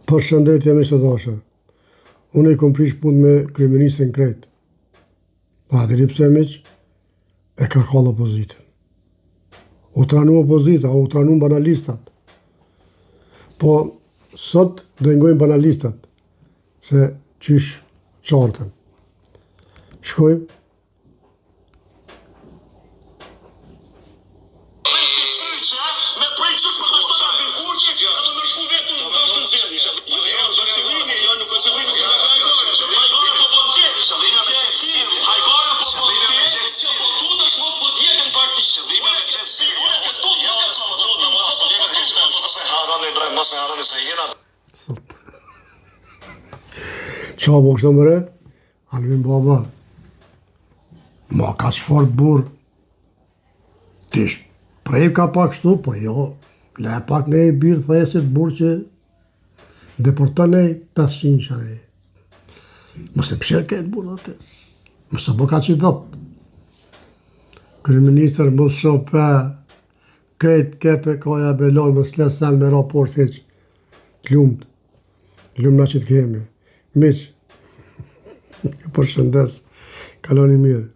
Përshëndetje me së dashur. Unë i kom prish punë me kryeministrin krejt. Pa diri pse miq, e ka kallë opozitën. U tranu opozita, u tranu banalistat. Po, sot do ngojnë banalistat, se qysh qartën. Shkojmë. Qa po kështë mëre? Albin baba, ma ka që fort burë. Tish, prej ka pak shtu, po jo, le pak ne i birë thesit burë që deporta ne 500 shane. Mëse pësher këtë burë dhe tës, mëse bo ka që dhëpë. Kryeministër mësë shope, krejt kepe koja belon, mësë lesen me raport heq. T'lumët, t'lumë na që t'kemi. Miq, përshëndes, kaloni mirë.